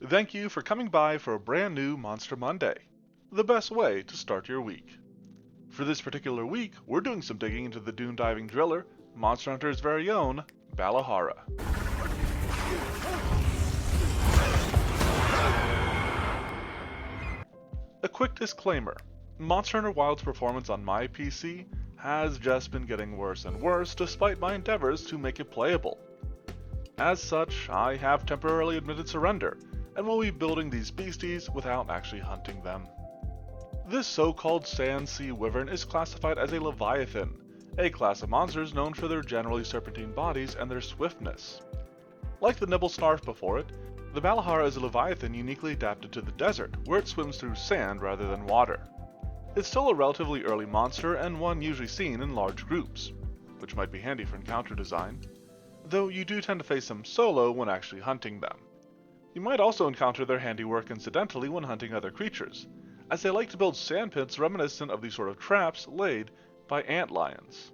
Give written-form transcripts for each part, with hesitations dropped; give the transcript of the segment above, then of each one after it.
Thank you for coming by for a brand new Monster Monday, the best way to start your week. For this particular week, we're doing some digging into the dune diving driller, Monster Hunter's very own Balahara. A quick disclaimer, Monster Hunter Wild's performance on my PC has just been getting worse and worse despite my endeavors to make it playable. As such, I have temporarily admitted surrender, and will be building these beasties without actually hunting them. This so-called sand sea wyvern is classified as a leviathan, a class of monsters known for their generally serpentine bodies and their swiftness. Like the nibble snarf before it, the Balahara is a leviathan uniquely adapted to the desert, where it swims through sand rather than water. It's still a relatively early monster and one usually seen in large groups, which might be handy for encounter design, though you do tend to face them solo when actually hunting them. You might also encounter their handiwork incidentally when hunting other creatures, as they like to build sand pits reminiscent of the sort of traps laid by antlions.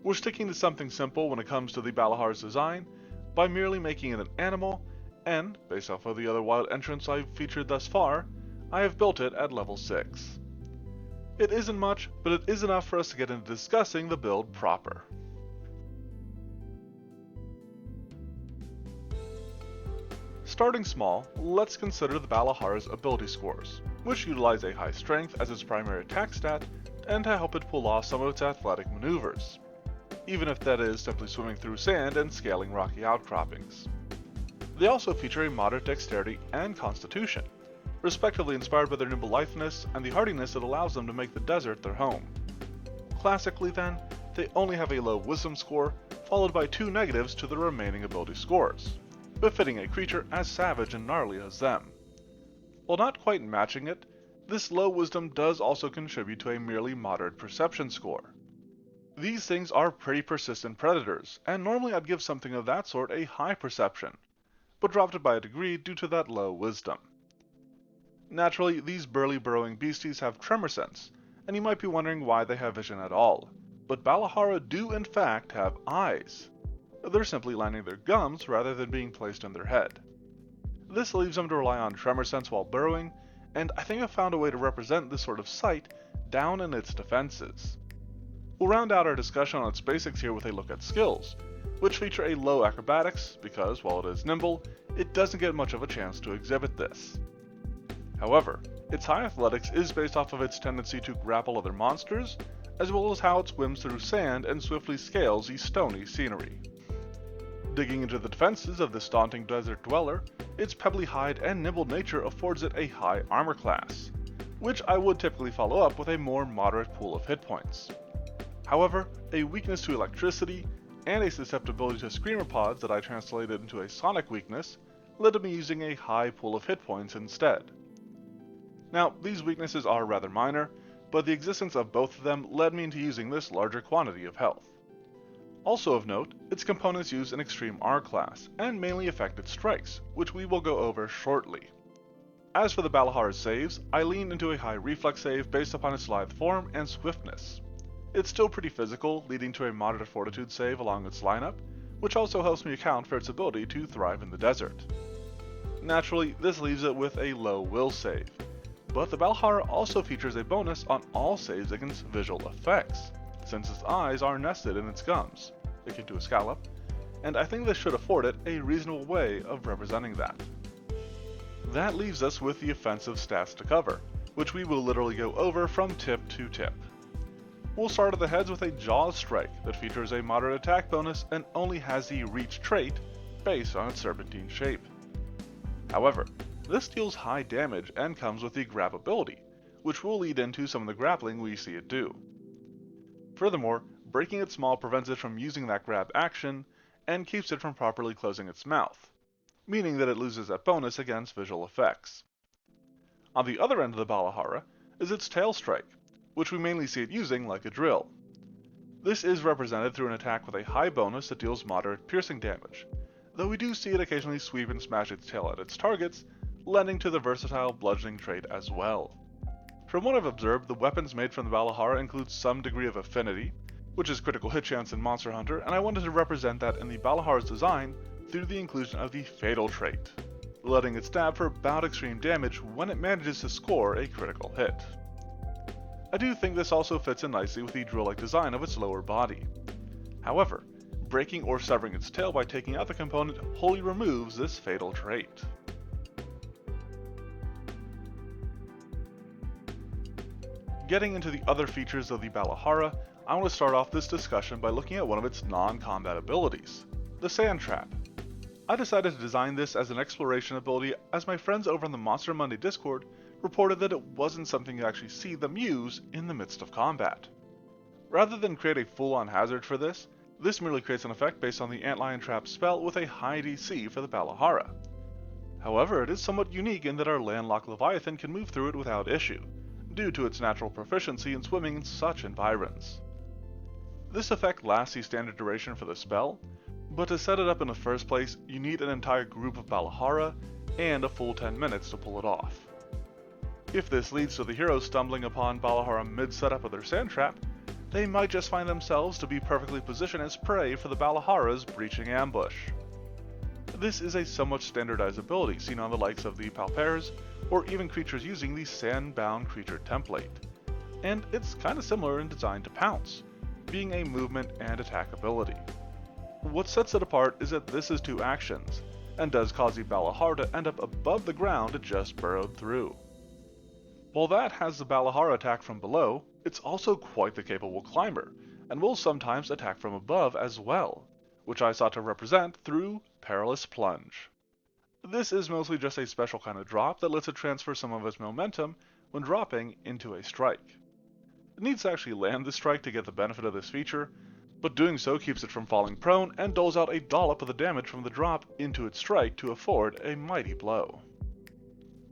We're sticking to something simple when it comes to the Balahara's design, by merely making it an animal, and, based off of the other wild entrants I've featured thus far, I have built it at level 6. It isn't much, but it is enough for us to get into discussing the build proper. Starting small, let's consider the Balahara's ability scores, which utilize a high strength as its primary attack stat, and to help it pull off some of its athletic maneuvers, even if that is simply swimming through sand and scaling rocky outcroppings. They also feature a moderate dexterity and constitution, respectively inspired by their nimble litheness and the hardiness that allows them to make the desert their home. Classically then, they only have a low wisdom score, followed by 2 negatives to the remaining ability scores, befitting a creature as savage and gnarly as them. While not quite matching it, this low wisdom does also contribute to a merely moderate perception score. These things are pretty persistent predators, and normally I'd give something of that sort a high perception, but dropped it by a degree due to that low wisdom. Naturally, these burly burrowing beasties have tremor sense, and you might be wondering why they have vision at all, but Balahara do in fact have eyes. They're simply lining their gums rather than being placed in their head. This leaves them to rely on tremor sense while burrowing, and I think I've found a way to represent this sort of sight down in its defenses. We'll round out our discussion on its basics here with a look at skills, which feature a low acrobatics because, while it is nimble, it doesn't get much of a chance to exhibit this. However, its high athletics is based off of its tendency to grapple other monsters, as well as how it swims through sand and swiftly scales the stony scenery. Digging into the defenses of this daunting desert dweller, its pebbly hide and nimble nature affords it a high armor class, which I would typically follow up with a more moderate pool of hit points. However, a weakness to electricity and a susceptibility to screamer pods that I translated into a sonic weakness led to me using a high pool of hit points instead. Now, these weaknesses are rather minor, but the existence of both of them led me into using this larger quantity of health. Also of note, its components use an extreme R class, and mainly affect its strikes, which we will go over shortly. As for the Balahara's saves, I leaned into a high reflex save based upon its lithe form and swiftness. It's still pretty physical, leading to a moderate fortitude save along its lineup, which also helps me account for its ability to thrive in the desert. Naturally, this leaves it with a low will save, but the Balahara also features a bonus on all saves against visual effects, since its eyes are nested in its gums, akin to a scallop, and I think this should afford it a reasonable way of representing that. That leaves us with the offensive stats to cover, which we will literally go over from tip to tip. We'll start at the heads with a Jaws strike that features a moderate attack bonus and only has the reach trait based on its serpentine shape. However, this deals high damage and comes with the grab ability, which will lead into some of the grappling we see it do. Furthermore, breaking it small prevents it from using that grab action, and keeps it from properly closing its mouth, meaning that it loses that bonus against visual effects. On the other end of the Balahara is its tail strike, which we mainly see it using like a drill. This is represented through an attack with a high bonus that deals moderate piercing damage, though we do see it occasionally sweep and smash its tail at its targets, lending to the versatile bludgeoning trait as well. From what I've observed, the weapons made from the Balahara include some degree of affinity, which is critical hit chance in Monster Hunter, and I wanted to represent that in the Balahara's design through the inclusion of the Fatal trait. letting it stab for about extreme damage when it manages to score a critical hit. I do think this also fits in nicely with the drill-like design of its lower body. However, breaking or severing its tail by taking out the component wholly removes this fatal trait. Getting into the other features of the Balahara, I want to start off this discussion by looking at one of its non-combat abilities, the Sand Trap. I decided to design this as an exploration ability as my friends over on the Monster Monday Discord reported that it wasn't something you actually see them use in the midst of combat. Rather than create a full-on hazard for this merely creates an effect based on the Antlion Trap spell with a high DC for the Balahara. However, it is somewhat unique in that our landlocked Leviathan can move through it without issue, due to its natural proficiency in swimming in such environs. This effect lasts the standard duration for the spell, but to set it up in the first place, you need an entire group of Balahara and a full 10 minutes to pull it off. If this leads to the heroes stumbling upon Balahara mid-setup of their sand trap, they might just find themselves to be perfectly positioned as prey for the Balahara's breaching ambush. This is a somewhat standardized ability seen on the likes of the Palpairs, or even creatures using the Sandbound Creature template, and it's kinda similar in design to Pounce, being a movement and attack ability. What sets it apart is that this is 2 actions, and does cause the Balahara to end up above the ground it just burrowed through. While that has the Balahara attack from below, it's also quite the capable climber, and will sometimes attack from above as well, which I sought to represent through Perilous Plunge. This is mostly just a special kind of drop that lets it transfer some of its momentum when dropping into a strike. It needs to actually land the strike to get the benefit of this feature, but doing so keeps it from falling prone and doles out a dollop of the damage from the drop into its strike to afford a mighty blow.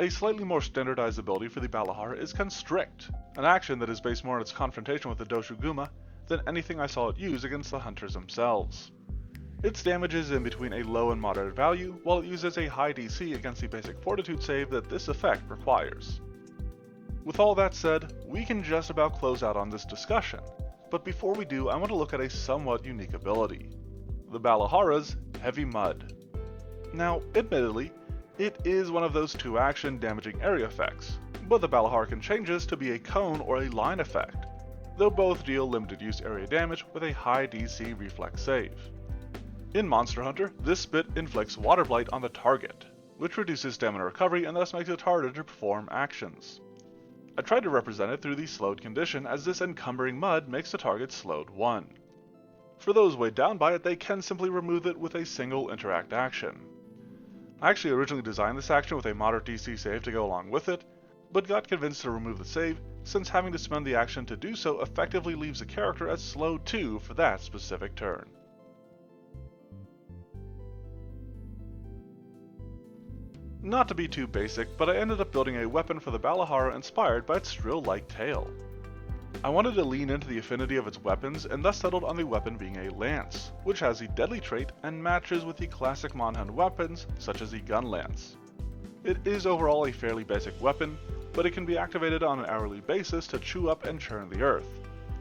A slightly more standardized ability for the Balahara is Constrict, an action that is based more on its confrontation with the Doshuguma than anything I saw it use against the hunters themselves. Its damage is in between a low and moderate value, while it uses a high DC against the basic fortitude save that this effect requires. With all that said, we can just about close out on this discussion, but before we do I want to look at a somewhat unique ability, the Balahara's Heavy Mud. Now, admittedly, it is one of those 2-action damaging area effects, but the Balahara can change this to be a cone or a line effect, though both deal limited use area damage with a high DC reflex save. In Monster Hunter, this spit inflicts Water Blight on the target, which reduces stamina recovery and thus makes it harder to perform actions. I tried to represent it through the slowed condition, as this encumbering mud makes the target slowed 1. For those weighed down by it, they can simply remove it with a single interact action. I actually originally designed this action with a moderate DC save to go along with it, but got convinced to remove the save, since having to spend the action to do so effectively leaves the character as slowed 2 for that specific turn. Not to be too basic, but I ended up building a weapon for the Balahara inspired by its drill-like tail. I wanted to lean into the affinity of its weapons and thus settled on the weapon being a lance, which has the deadly trait and matches with the classic Monhun weapons such as the gun lance. It is overall a fairly basic weapon, but it can be activated on an hourly basis to chew up and churn the earth,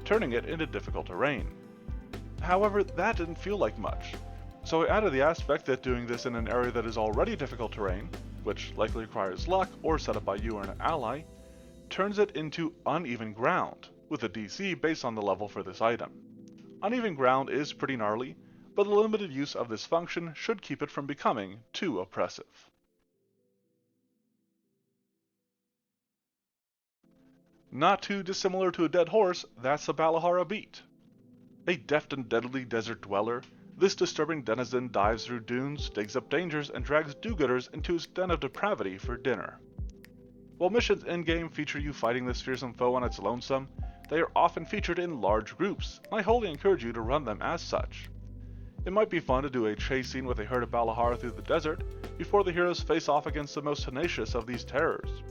turning it into difficult terrain. However, that didn't feel like much, so I added the aspect that doing this in an area that is already difficult terrain, which likely requires luck or set up by you or an ally, turns it into uneven ground, with a DC based on the level for this item. Uneven ground is pretty gnarly, but the limited use of this function should keep it from becoming too oppressive. Not too dissimilar to a dead horse, that's a Balahara beat. A deft and deadly desert dweller, this disturbing denizen dives through dunes, digs up dangers, and drags do-gooders into his den of depravity for dinner. While missions in-game feature you fighting this fearsome foe on its lonesome, they are often featured in large groups, and I wholly encourage you to run them as such. It might be fun to do a chase scene with a herd of Balahara through the desert, before the heroes face off against the most tenacious of these terrors.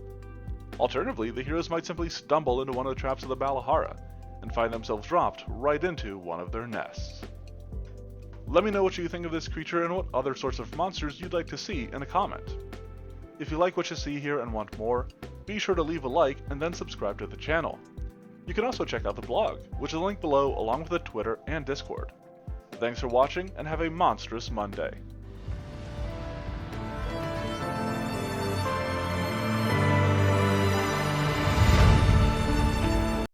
Alternatively, the heroes might simply stumble into one of the traps of the Balahara, and find themselves dropped right into one of their nests. Let me know what you think of this creature and what other sorts of monsters you'd like to see in a comment. If you like what you see here and want more, be sure to leave a like and then subscribe to the channel. You can also check out the blog, which is linked below along with the Twitter and Discord. Thanks for watching and have a monstrous Monday.